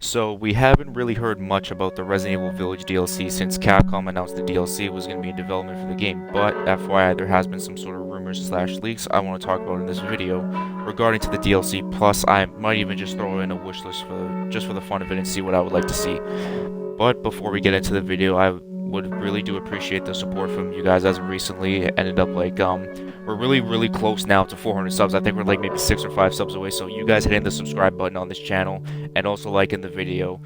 So we haven't really heard much about the Resident Evil Village DLC since Capcom announced the DLC was going to be in development for the game, but FYI there has been some sort of rumors slash leaks I want to talk about in this video regarding to the DLC, plus I might even just throw in a wish list just for the fun of it and see what I would like to see. But before we get into the video, I would really do appreciate the support from you guys as of recently. It ended up we're really close now to 400 subs. I think we're like maybe 6 or 5 subs away, so you guys hitting the subscribe button on this channel and also liking the video,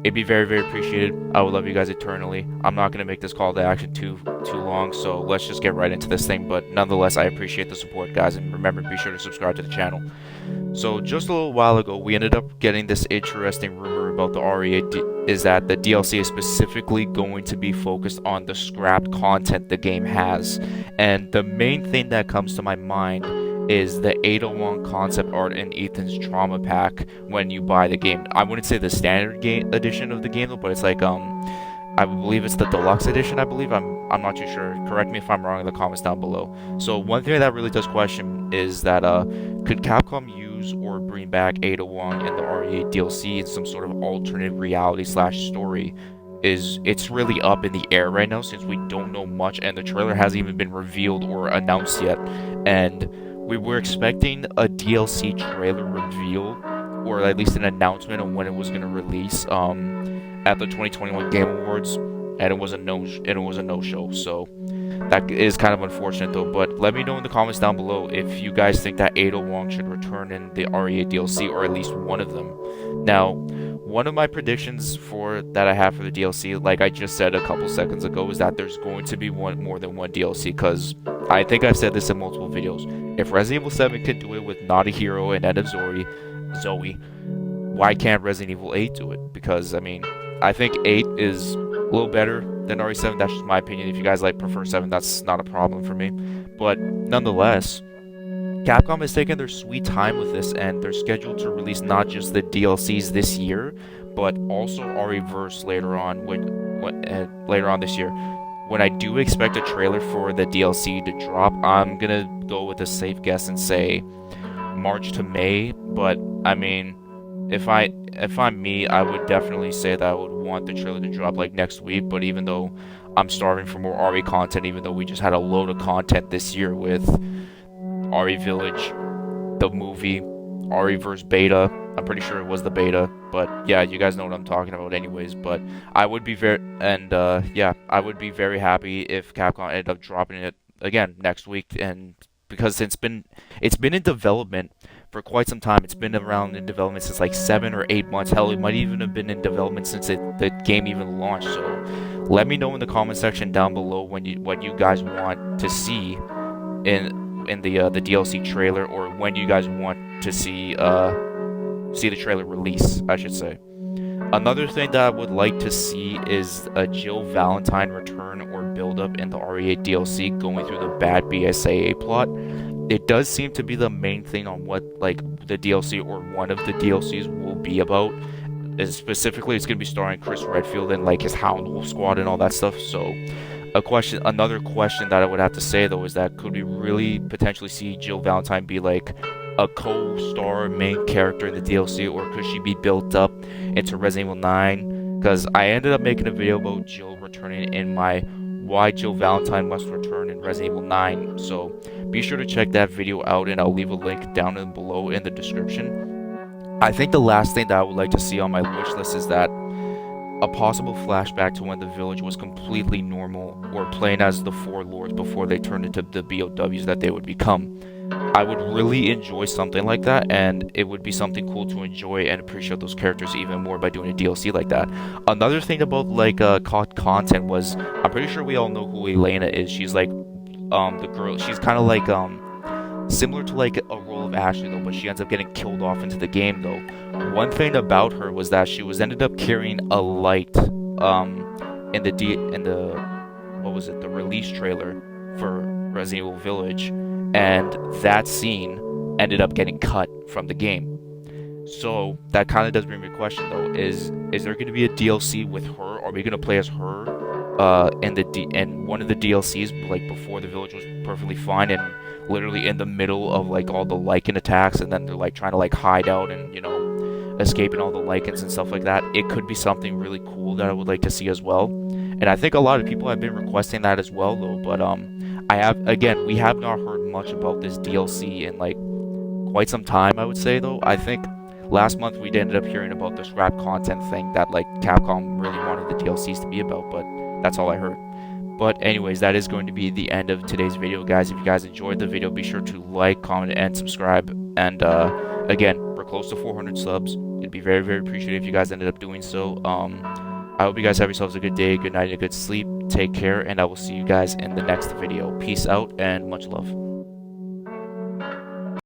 it'd be very appreciated. I would love you guys eternally. I'm not going to make this call to action too long, so let's just get right into this thing. But nonetheless, I appreciate the support, guys, and remember, be sure to subscribe to the channel. So just a little while ago, we ended up getting this interesting rumor about the RE8 is that the DLC is specifically going to be focused on the scrapped content the game has. And the main thing that comes to my mind is the 801 concept art in Ethan's trauma pack when you buy the game. I wouldn't say the standard game edition of the game though, but it's like I believe it's the deluxe edition. I'm not too sure. Correct me if I'm wrong in the comments down below. So one thing that really does question is that could Capcom use or bring back 801 in the RE8 DLC in some sort of alternate reality slash story? It's really up in the air right now since we don't know much and the trailer hasn't even been revealed or announced yet. And we were expecting a DLC trailer reveal or at least an announcement on when it was going to release at the 2021 Game Awards, and it was a no-show. So that is kind of unfortunate though. But let me know in the comments down below if you guys think that 801 should return in the RE8 DLC or at least one of them. Now, one of my predictions that I have for the DLC, like I just said a couple seconds ago, is that there's going to be more than one DLC, because I think I've said this in multiple videos. If Resident Evil 7 can do it with Not a Hero and End of Zoe, why can't Resident Evil 8 do it? Because, I mean, I think 8 is a little better than RE7. That's just my opinion. If you guys prefer 7, that's not a problem for me. But nonetheless, Capcom is taking their sweet time with this, and they're scheduled to release not just the DLCs this year, but also RE-verse later on this year. When I do expect a trailer for the DLC to drop, I'm gonna go with a safe guess and say March to May. But I mean, if I'm me, I would definitely say that I would want the trailer to drop like next week. But even though I'm starving for more RE content, even though we just had a load of content this year with RE Village, the movie, RE-verse beta. I'm pretty sure it was the beta, but yeah, you guys know what I'm talking about anyways. But I would be very happy if Capcom ended up dropping it again next week, and because it's been in development for quite some time. It's been around in development since like 7 or 8 months. Hell, it might even have been in development since the game even launched. So let me know in the comment section down below what you guys want to see in the DLC trailer, or when you guys want to see the trailer release, I should say. Another thing that I would like to see is a Jill Valentine return or build up in the RE8 DLC going through the bad BSAA plot. It does seem to be the main thing on what the DLC or one of the DLCs will be about. Specifically, it's going to be starring Chris Redfield and his Hound Wolf squad and all that stuff. So another question that I would have to say though is that could we really potentially see Jill Valentine be a co-star main character in the DLC, or could she be built up into Resident Evil 9? Because I ended up making a video about Jill returning in my Why Jill Valentine Must Return in Resident Evil 9, so be sure to check that video out, and I'll leave a link down below in the description. I think the last thing that I would like to see on my wish list is that a possible flashback to when the village was completely normal, or playing as the 4 lords before they turned into the BOWs that they would become. I would really enjoy something like that, and it would be something cool to enjoy and appreciate those characters even more by doing a DLC like that. Another thing about content was, I'm pretty sure we all know who Elena is. She's the girl. She's kind of similar to a role of Ashley though, but she ends up getting killed off into the game though. One thing about her was that she ended up carrying a light in the release trailer for Resident Evil Village, and that scene ended up getting cut from the game. So that kind of does bring me a question though: is there going to be a DLC with her? Are we going to play as her in one of the DLCs, before the village was perfectly fine and literally in the middle of all the Lycan attacks, and then they're trying to hide out and escaping all the lichens and stuff like that, it could be something really cool that I would like to see as well. And I think a lot of people have been requesting that as well, though. But we have not heard much about this DLC in like quite some time, I would say, though. I think last month we ended up hearing about this rap content thing that like Capcom really wanted the DLCs to be about, but that's all I heard. But anyways, that is going to be the end of today's video, guys. If you guys enjoyed the video, be sure to like, comment, and subscribe. And again, we're close to 400 subs. It'd be very, very appreciated if you guys ended up doing so. I hope you guys have yourselves a good day, good night, and a good sleep. Take care, and I will see you guys in the next video. Peace out, and much love.